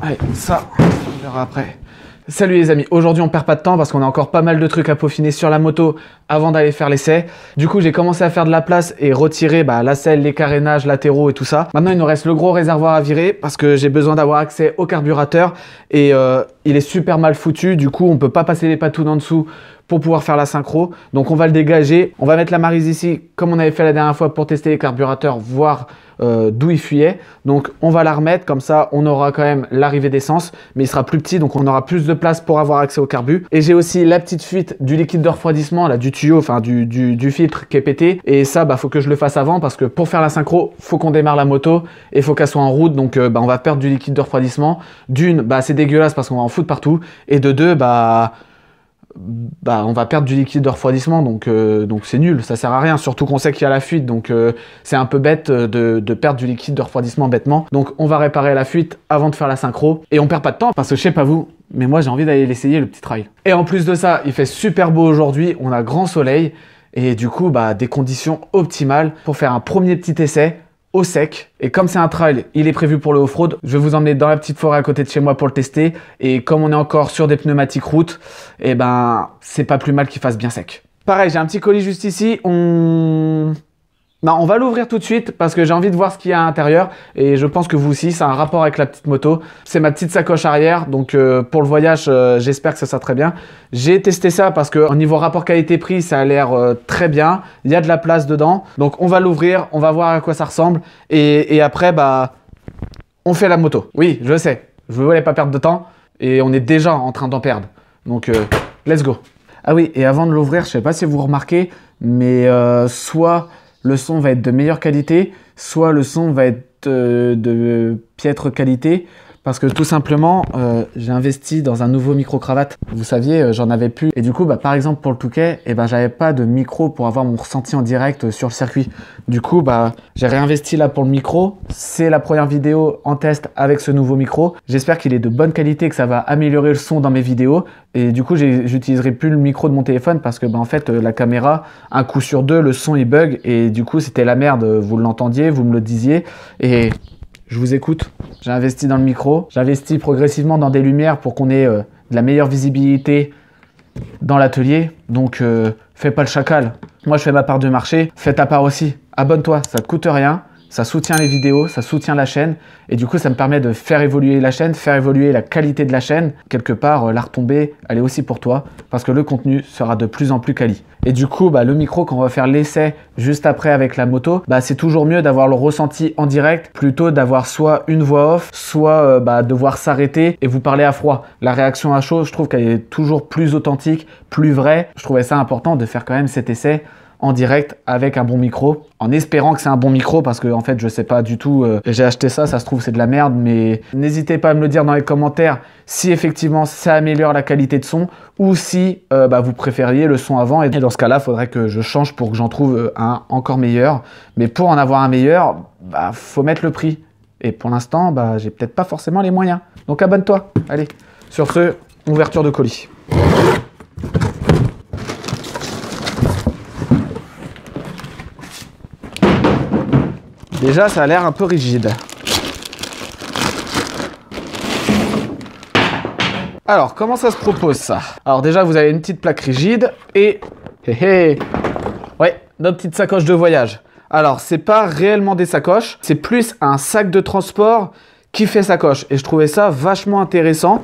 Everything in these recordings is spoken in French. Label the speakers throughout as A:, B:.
A: Allez, ça, on verra après. Salut les amis, aujourd'hui on perd pas de temps parce qu'on a encore pas mal de trucs à peaufiner sur la moto avant d'aller faire l'essai. Du coup j'ai commencé à faire de la place et retirer la selle, les carénages latéraux et tout ça. Maintenant il nous reste le gros réservoir à virer parce que j'ai besoin d'avoir accès au carburateur et il est super mal foutu. Du coup on peut pas passer les patounes en dessous pour pouvoir faire la synchro. Donc on va le dégager, on va mettre la maryse ici comme on avait fait la dernière fois pour tester les carburateurs, voir d'où il fuyait. Donc on va la remettre, comme ça on aura quand même l'arrivée d'essence, mais il sera plus petit, donc on aura plus de place pour avoir accès au carbu. Et j'ai aussi la petite fuite du liquide de refroidissement, là, du tuyau, enfin du filtre qui est pété. Et ça, faut que je le fasse avant parce que pour faire la synchro, faut qu'on démarre la moto et faut qu'elle soit en route. Donc on va perdre du liquide de refroidissement. D'une, c'est dégueulasse parce qu'on va en foutre partout. Et de deux, on va perdre du liquide de refroidissement, donc c'est nul, ça sert à rien, surtout qu'on sait qu'il y a la fuite, donc c'est un peu bête de perdre du liquide de refroidissement bêtement. Donc on va réparer la fuite avant de faire la synchro, et on perd pas de temps, parce que je sais pas vous, mais moi j'ai envie d'aller l'essayer le petit trail. Et en plus de ça, il fait super beau aujourd'hui, on a grand soleil, et du coup des conditions optimales pour faire un premier petit essai au sec. Et comme c'est un trail, il est prévu pour le off-road. Je vais vous emmener dans la petite forêt à côté de chez moi pour le tester. Et comme on est encore sur des pneumatiques route, c'est pas plus mal qu'il fasse bien sec. Pareil, j'ai un petit colis juste ici. On va l'ouvrir tout de suite parce que j'ai envie de voir ce qu'il y a à l'intérieur. Et je pense que vous aussi, ça a un rapport avec la petite moto. C'est ma petite sacoche arrière. Donc pour le voyage, j'espère que ça sera très bien. J'ai testé ça parce qu'au niveau rapport qualité-prix, ça a l'air très bien. Il y a de la place dedans. Donc on va l'ouvrir, on va voir à quoi ça ressemble. Et après, on fait la moto. Oui, je sais, je ne voulais pas perdre de temps. Et on est déjà en train d'en perdre. Donc let's go. Ah oui, et avant de l'ouvrir, je ne sais pas si vous remarquez, mais soit le son va être de meilleure qualité, soit le son va être de piètre qualité. Parce que tout simplement, j'ai investi dans un nouveau micro-cravate. Vous saviez, j'en avais plus. Et du coup, par exemple, pour le Touquet, j'avais pas de micro pour avoir mon ressenti en direct sur le circuit. Du coup, j'ai réinvesti là pour le micro. C'est la première vidéo en test avec ce nouveau micro. J'espère qu'il est de bonne qualité, que ça va améliorer le son dans mes vidéos. Et du coup, j'utiliserai plus le micro de mon téléphone parce que, en fait, la caméra, un coup sur deux, le son il bug. Et du coup, c'était la merde. Vous l'entendiez, vous me le disiez. Et je vous écoute, j'ai investi dans le micro, j'investis progressivement dans des lumières pour qu'on ait de la meilleure visibilité dans l'atelier. Donc fais pas le chacal, moi je fais ma part du marché, fais ta part aussi. Abonne-toi, ça te coûte rien, ça soutient les vidéos, ça soutient la chaîne. Et du coup ça me permet de faire évoluer la chaîne, faire évoluer la qualité de la chaîne. Quelque part, la retombée, elle est aussi pour toi parce que le contenu sera de plus en plus quali. Et du coup, le micro, quand on va faire l'essai juste après avec la moto, c'est toujours mieux d'avoir le ressenti en direct plutôt d'avoir soit une voix off, soit devoir s'arrêter et vous parler à froid. La réaction à chaud, je trouve qu'elle est toujours plus authentique, plus vraie. Je trouvais ça important de faire quand même cet essai en direct avec un bon micro, en espérant que c'est un bon micro parce que en fait je sais pas du tout, j'ai acheté ça, ça se trouve c'est de la merde, mais n'hésitez pas à me le dire dans les commentaires si effectivement ça améliore la qualité de son ou si vous préfériez le son avant, et dans ce cas là il faudrait que je change pour que j'en trouve un encore meilleur. Mais pour en avoir un meilleur, faut mettre le prix, et pour l'instant j'ai peut-être pas forcément les moyens, donc abonne-toi. Allez, sur ce, ouverture de colis. Déjà, ça a l'air un peu rigide. Alors, comment ça se propose ça? Alors déjà, vous avez une petite plaque rigide et... ouais, notre petite sacoche de voyage. Alors, c'est pas réellement des sacoches, c'est plus un sac de transport qui fait sacoche. Et je trouvais ça vachement intéressant.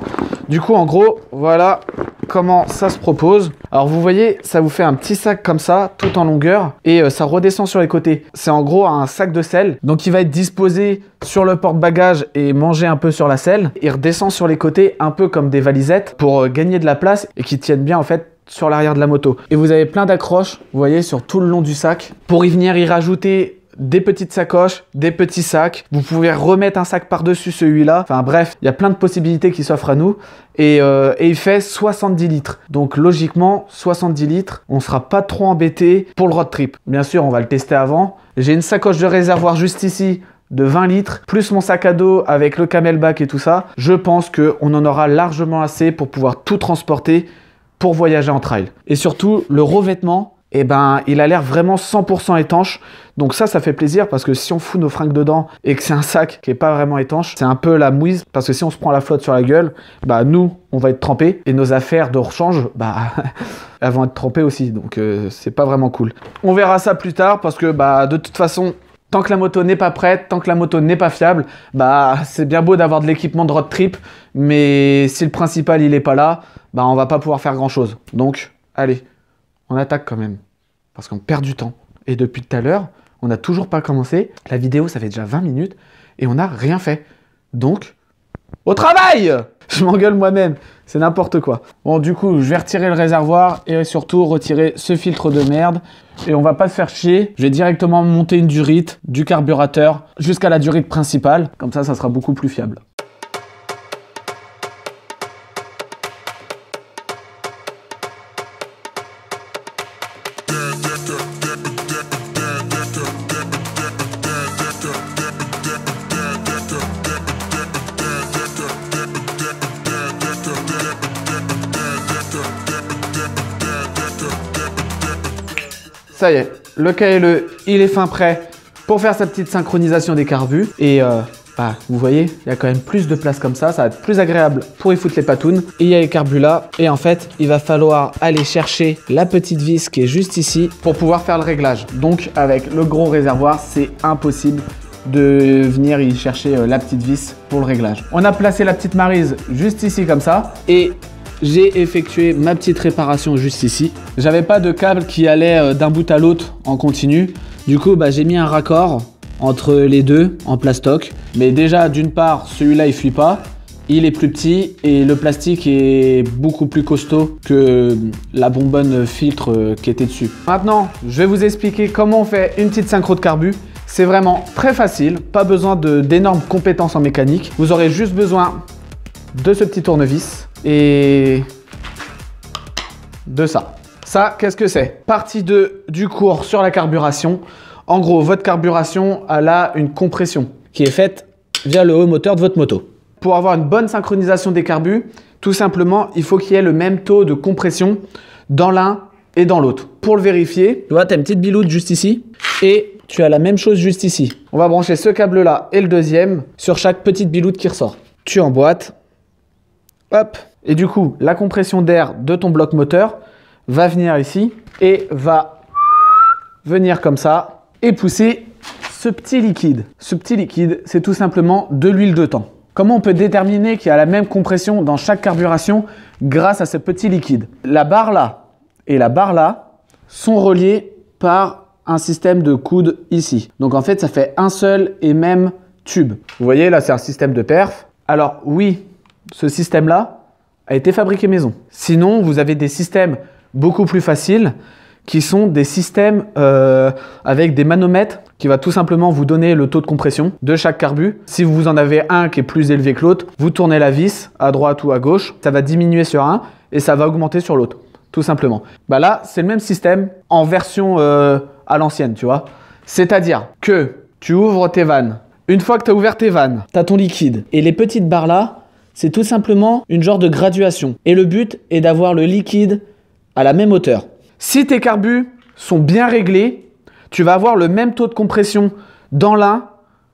A: Du coup, en gros, voilà comment ça se propose. Alors vous voyez, ça vous fait un petit sac comme ça, tout en longueur, et ça redescend sur les côtés. C'est en gros un sac de selle, donc il va être disposé sur le porte-bagages et manger un peu sur la selle. Il redescend sur les côtés un peu comme des valisettes pour gagner de la place et qui tiennent bien en fait sur l'arrière de la moto. Et vous avez plein d'accroches, vous voyez, sur tout le long du sac. Pour y venir y rajouter des petites sacoches, des petits sacs. Vous pouvez remettre un sac par-dessus celui-là. Enfin bref, il y a plein de possibilités qui s'offrent à nous. Et il fait 70 litres. Donc logiquement, 70 litres, on ne sera pas trop embêté pour le road trip. Bien sûr, on va le tester avant. J'ai une sacoche de réservoir juste ici de 20 litres, plus mon sac à dos avec le camelback et tout ça. Je pense qu'on en aura largement assez pour pouvoir tout transporter pour voyager en trail. Et surtout, le revêtement, et ben il a l'air vraiment 100% étanche. Donc ça fait plaisir parce que si on fout nos fringues dedans et que c'est un sac qui est pas vraiment étanche, c'est un peu la mouise parce que si on se prend la flotte sur la gueule, bah nous on va être trempés et nos affaires de rechange, bah elles vont être trempées aussi. Donc c'est pas vraiment cool. On verra ça plus tard parce que bah de toute façon, tant que la moto n'est pas prête, tant que la moto n'est pas fiable, bah c'est bien beau d'avoir de l'équipement de road trip, mais si le principal il est pas là, bah on va pas pouvoir faire grand chose. Donc allez, on attaque quand même parce qu'on perd du temps. Et depuis tout à l'heure, on n'a toujours pas commencé. La vidéo, ça fait déjà 20 minutes et on n'a rien fait. Donc, au travail! Je m'engueule moi-même. C'est n'importe quoi. Bon, du coup, je vais retirer le réservoir et surtout retirer ce filtre de merde. Et on va pas se faire chier. Je vais directement monter une durite du carburateur jusqu'à la durite principale. Comme ça sera beaucoup plus fiable. Ça y est, le KLE, il est fin prêt pour faire sa petite synchronisation des carbus. Et bah, vous voyez, il y a quand même plus de place comme ça va être plus agréable pour y foutre les patounes. Et il y a les carbus là. Et en fait, il va falloir aller chercher la petite vis qui est juste ici pour pouvoir faire le réglage. Donc avec le gros réservoir, c'est impossible de venir y chercher la petite vis pour le réglage. On a placé la petite maryse juste ici comme ça. Et j'ai effectué ma petite réparation juste ici. J'avais pas de câble qui allait d'un bout à l'autre en continu. Du coup, bah, j'ai mis un raccord entre les deux en plastoc. Mais déjà, d'une part, celui-là, il fuit pas. Il est plus petit et le plastique est beaucoup plus costaud que la bonbonne filtre qui était dessus. Maintenant, je vais vous expliquer comment on fait une petite synchro de carbu. C'est vraiment très facile, pas besoin d'énormes compétences en mécanique. Vous aurez juste besoin de ce petit tournevis et de ça. Ça, qu'est-ce que c'est? Partie 2 du cours sur la carburation. En gros, votre carburation, elle a une compression qui est faite via le haut moteur de votre moto. Pour avoir une bonne synchronisation des carbus, tout simplement, il faut qu'il y ait le même taux de compression dans l'un et dans l'autre. Pour le vérifier, tu vois, tu as une petite biloute juste ici et tu as la même chose juste ici. On va brancher ce câble-là et le deuxième sur chaque petite biloute qui ressort. Tu emboîtes. Hop. Et du coup, la compression d'air de ton bloc moteur va venir ici et va venir comme ça et pousser ce petit liquide. Ce petit liquide, c'est tout simplement de l'huile de thon. Comment on peut déterminer qu'il y a la même compression dans chaque carburation grâce à ce petit liquide? La barre là et la barre là sont reliées par un système de coude ici. Donc en fait, ça fait un seul et même tube. Vous voyez, là, c'est un système de perf. Alors oui, ce système-là a été fabriqué maison. Sinon, vous avez des systèmes beaucoup plus faciles qui sont des systèmes avec des manomètres qui va tout simplement vous donner le taux de compression de chaque carbu. Si vous en avez un qui est plus élevé que l'autre, vous tournez la vis à droite ou à gauche, ça va diminuer sur un et ça va augmenter sur l'autre, tout simplement. Bah là, c'est le même système en version à l'ancienne, tu vois. C'est-à-dire que tu ouvres tes vannes. Une fois que tu as ouvert tes vannes, tu as ton liquide. Et les petites barres là, c'est tout simplement une genre de graduation. Et le but est d'avoir le liquide à la même hauteur. Si tes carbus sont bien réglés, tu vas avoir le même taux de compression dans l'un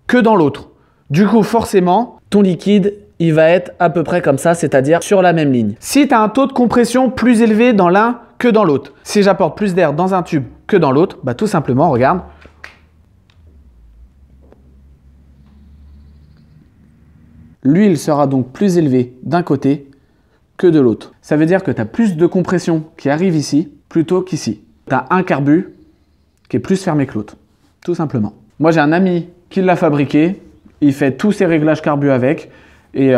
A: que dans l'autre. Du coup, forcément, ton liquide, il va être à peu près comme ça, c'est-à-dire sur la même ligne. Si tu as un taux de compression plus élevé dans l'un que dans l'autre, si j'apporte plus d'air dans un tube que dans l'autre, bah tout simplement, regarde. L'huile sera donc plus élevée d'un côté que de l'autre. Ça veut dire que tu as plus de compression qui arrive ici plutôt qu'ici. Tu as un carbu qui est plus fermé que l'autre, tout simplement. Moi, j'ai un ami qui l'a fabriqué. Il fait tous ses réglages carbu avec. Et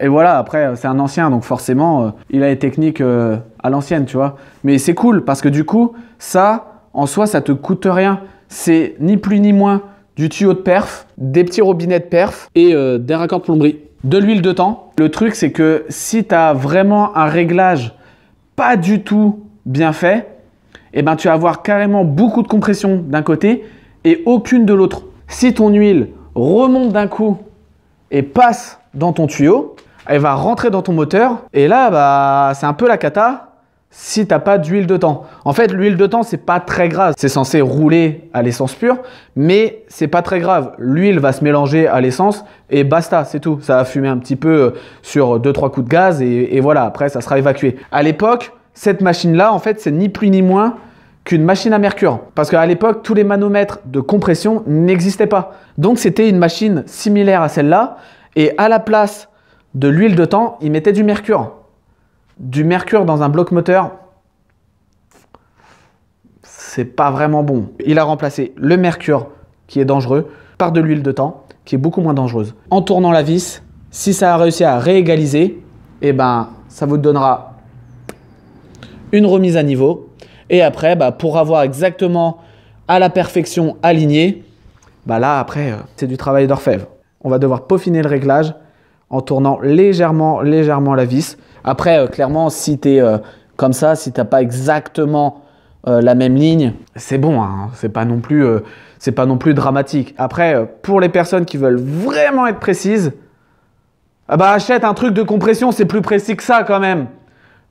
A: voilà, après, c'est un ancien, donc forcément, il a les techniques à l'ancienne, tu vois. Mais c'est cool parce que du coup, ça, en soi, ça te coûte rien. C'est ni plus ni moins du tuyau de perf, des petits robinets de perf et des raccords de plomberie. De l'huile de thon. Le truc, c'est que si tu as vraiment un réglage pas du tout bien fait, eh ben, tu vas avoir carrément beaucoup de compression d'un côté et aucune de l'autre. Si ton huile remonte d'un coup et passe dans ton tuyau, elle va rentrer dans ton moteur et là, bah, c'est un peu la cata si t'as pas d'huile de temps. En fait, l'huile de temps, c'est pas très grave. C'est censé rouler à l'essence pure, mais c'est pas très grave. L'huile va se mélanger à l'essence et basta, c'est tout. Ça va fumer un petit peu sur 2-3 coups de gaz et voilà, après ça sera évacué. À l'époque, cette machine-là, en fait, c'est ni plus ni moins qu'une machine à mercure. Parce qu'à l'époque, tous les manomètres de compression n'existaient pas. Donc c'était une machine similaire à celle-là et à la place de l'huile de temps, ils mettaient du mercure. Du mercure dans un bloc moteur, c'est pas vraiment bon. Il a remplacé le mercure qui est dangereux par de l'huile de temps qui est beaucoup moins dangereuse. En tournant la vis, si ça a réussi à réégaliser, eh ben, ça vous donnera une remise à niveau. Et après, pour avoir exactement à la perfection aligné, là après, c'est du travail d'orfèvre. On va devoir peaufiner le réglage en tournant légèrement la vis. Après, clairement, si tu es comme ça, si tu n'as pas exactement la même ligne, c'est bon, hein, c'est pas non plus dramatique. Après, pour les personnes qui veulent vraiment être précises, achète un truc de compression, c'est plus précis que ça quand même.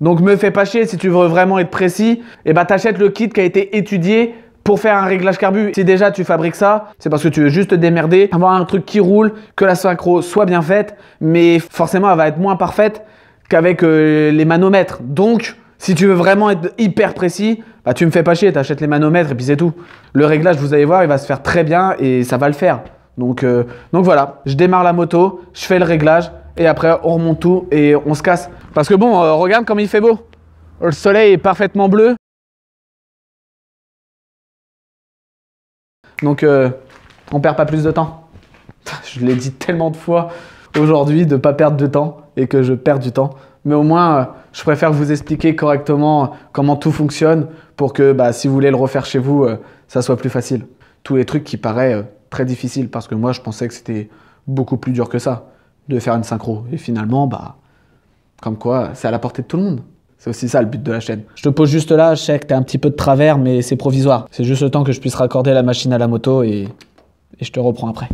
A: Donc me fais pas chier, si tu veux vraiment être précis, t'achètes le kit qui a été étudié pour faire un réglage carbu. Si déjà tu fabriques ça, c'est parce que tu veux juste te démerder, avoir un truc qui roule, que la synchro soit bien faite, mais forcément elle va être moins parfaite qu'avec les manomètres. Donc, si tu veux vraiment être hyper précis, tu me fais pas chier, tu achètes les manomètres et puis c'est tout. Le réglage, vous allez voir, il va se faire très bien et ça va le faire. Donc voilà, je démarre la moto, je fais le réglage et après on remonte tout et on se casse. Parce que bon, regarde comme il fait beau. Le soleil est parfaitement bleu. Donc on perd pas plus de temps. Je l'ai dit tellement de fois aujourd'hui de ne pas perdre de temps et que je perds du temps. Mais au moins, je préfère vous expliquer correctement comment tout fonctionne pour que si vous voulez le refaire chez vous, ça soit plus facile. Tous les trucs qui paraissent très difficiles parce que moi, je pensais que c'était beaucoup plus dur que ça de faire une synchro. Et finalement, comme quoi, c'est à la portée de tout le monde. C'est aussi ça le but de la chaîne. Je te pose juste là, je sais que tu as un petit peu de travers, mais c'est provisoire. C'est juste le temps que je puisse raccorder la machine à la moto et je te reprends après.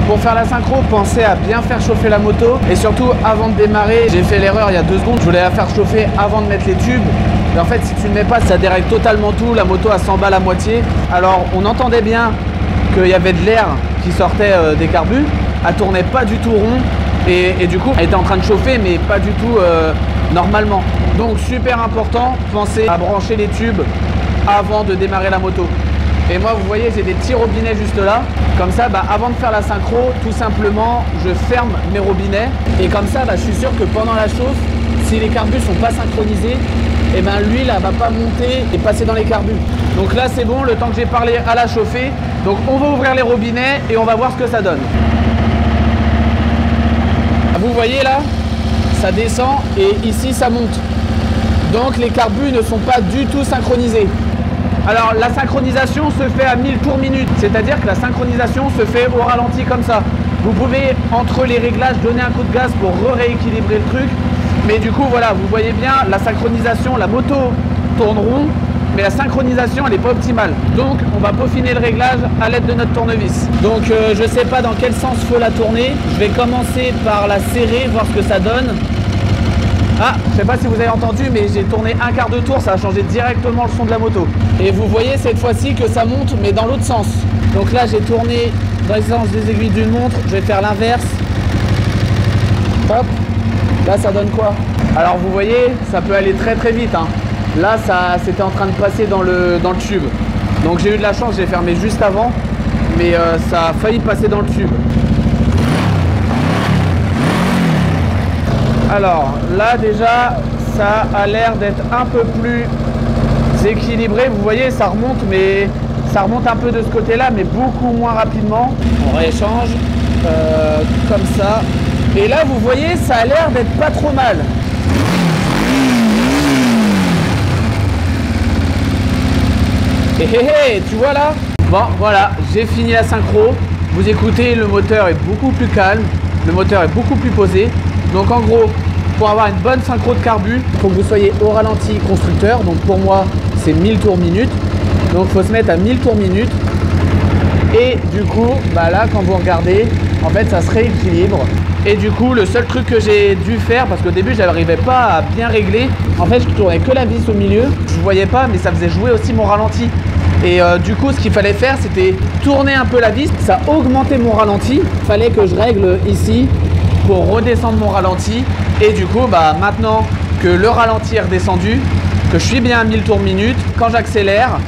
A: Pour faire la synchro, pensez à bien faire chauffer la moto et surtout avant de démarrer, j'ai fait l'erreur il y a 2 secondes, je voulais la faire chauffer avant de mettre les tubes. Mais en fait, si tu ne mets pas, ça dérègle totalement tout, la moto à 100 balles à moitié. Alors on entendait bien qu'il y avait de l'air qui sortait des carbus, elle tournait pas du tout rond et du coup elle était en train de chauffer mais pas du tout normalement. Donc super important, pensez à brancher les tubes avant de démarrer la moto. Et moi, vous voyez, j'ai des petits robinets juste là. Comme ça, avant de faire la synchro, tout simplement, je ferme mes robinets. Et comme ça, je suis sûr que pendant la chauffe, si les carbus sont pas synchronisés, l'huile, elle va pas monter et passer dans les carbus. Donc là, c'est bon, le temps que j'ai parlé à la chauffer. Donc on va ouvrir les robinets et on va voir ce que ça donne. Vous voyez là, ça descend et ici, ça monte. Donc les carbus ne sont pas du tout synchronisés. Alors la synchronisation se fait à 1000 tours minute, c'est-à-dire que la synchronisation se fait au ralenti comme ça. Vous pouvez entre les réglages donner un coup de gaz pour rééquilibrer le truc, mais du coup voilà, vous voyez bien la synchronisation, la moto tourne rond, mais la synchronisation elle n'est pas optimale. Donc on va peaufiner le réglage à l'aide de notre tournevis. Donc je ne sais pas dans quel sens faut la tourner, je vais commencer par la serrer, voir ce que ça donne. Ah, je sais pas si vous avez entendu, mais j'ai tourné un quart de tour, ça a changé directement le son de la moto. Et vous voyez cette fois-ci que ça monte, mais dans l'autre sens. Donc là, j'ai tourné dans le sens des aiguilles d'une montre, je vais faire l'inverse. Hop, là ça donne quoi? Alors vous voyez, ça peut aller très très vite. Hein. Là, c'était en train de passer dans le tube. Donc j'ai eu de la chance, j'ai fermé juste avant, mais ça a failli passer dans le tube. Alors là déjà ça a l'air d'être un peu plus équilibré, vous voyez ça remonte, mais ça remonte un peu de ce côté là mais beaucoup moins rapidement. On rééchange comme ça et là vous voyez ça a l'air d'être pas trop mal. Et tu vois là, bon voilà, j'ai fini la synchro. Vous écoutez, le moteur est beaucoup plus calme, le moteur est beaucoup plus posé. Donc en gros, pour avoir une bonne synchro de carbu, il faut que vous soyez au ralenti constructeur. Donc pour moi, c'est 1000 tours minute. Donc il faut se mettre à 1000 tours minute. Et du coup, bah là, quand vous regardez, en fait, ça se rééquilibre. Et du coup, le seul truc que j'ai dû faire, parce qu'au début, je n'arrivais pas à bien régler, en fait, je tournais que la vis au milieu. Je ne voyais pas, mais ça faisait jouer aussi mon ralenti. Et du coup, ce qu'il fallait faire, c'était tourner un peu la vis. Ça augmentait mon ralenti. Il fallait que je règle ici pour redescendre mon ralenti. Et du coup, bah, maintenant que le ralenti est redescendu, que je suis bien à 1000 tours minute, quand j'accélère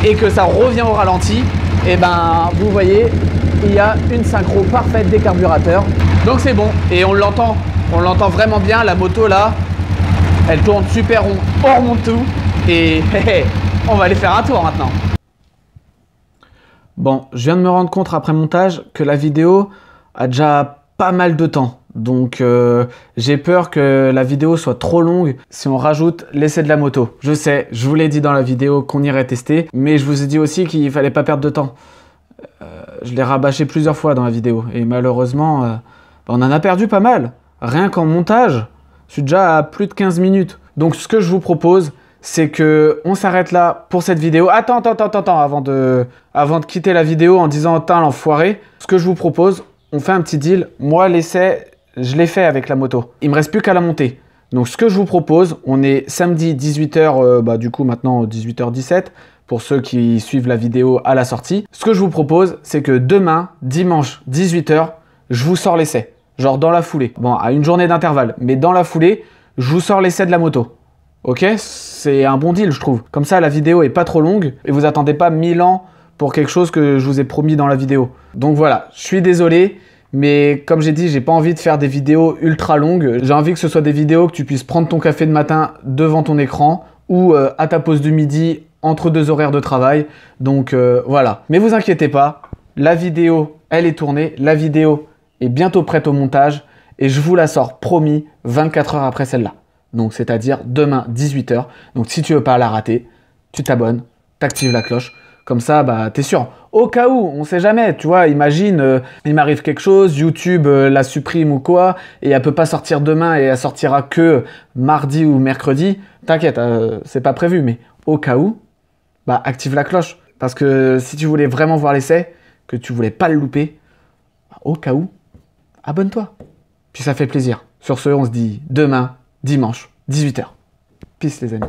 A: et que ça revient au ralenti, et ben vous voyez, il y a une synchro parfaite des carburateurs. Donc c'est bon, et on l'entend vraiment bien. La moto là, elle tourne super rond, on remonte tout, et on va aller faire un tour maintenant. Bon, je viens de me rendre compte après montage que la vidéo a déjà pas mal de temps. Donc j'ai peur que la vidéo soit trop longue si on rajoute l'essai de la moto. Je sais, je vous l'ai dit dans la vidéo qu'on irait tester, mais je vous ai dit aussi qu'il fallait pas perdre de temps. Je l'ai rabâché plusieurs fois dans la vidéo et malheureusement, on en a perdu pas mal. Rien qu'en montage, je suis déjà à plus de 15 minutes. Donc ce que je vous propose, c'est que on s'arrête là pour cette vidéo. Attends, avant de quitter la vidéo en disant « Tain, l'enfoiré », ce que je vous propose, on fait un petit deal. Moi, l'essai, je l'ai fait avec la moto. Il me reste plus qu'à la monter. Donc, ce que je vous propose, on est samedi 18h, du coup, maintenant 18h17, pour ceux qui suivent la vidéo à la sortie. Ce que je vous propose, c'est que demain, dimanche 18h, je vous sors l'essai. Genre dans la foulée. Bon, à une journée d'intervalle. Mais dans la foulée, je vous sors l'essai de la moto. Ok? C'est un bon deal, je trouve. Comme ça, la vidéo est pas trop longue et vous attendez pas 1000 ans pour quelque chose que je vous ai promis dans la vidéo. Donc voilà, je suis désolé, mais comme j'ai dit, j'ai pas envie de faire des vidéos ultra longues. J'ai envie que ce soit des vidéos que tu puisses prendre ton café de matin devant ton écran ou à ta pause de midi entre deux horaires de travail. Donc voilà. Mais vous inquiétez pas, la vidéo, elle est tournée, la vidéo est bientôt prête au montage et je vous la sors, promis, 24 heures après celle-là. Donc c'est-à-dire demain 18h. Donc si tu veux pas la rater, tu t'abonnes, t'actives la cloche. Comme ça, bah, t'es sûr. Au cas où, on sait jamais, tu vois, imagine, il m'arrive quelque chose, YouTube la supprime ou quoi, et elle peut pas sortir demain et elle sortira que mardi ou mercredi. T'inquiète, c'est pas prévu, mais au cas où, bah, active la cloche. Parce que si tu voulais vraiment voir l'essai, que tu voulais pas le louper, bah, au cas où, abonne-toi. Puis ça fait plaisir. Sur ce, on se dit demain, dimanche, 18h. Peace les amis.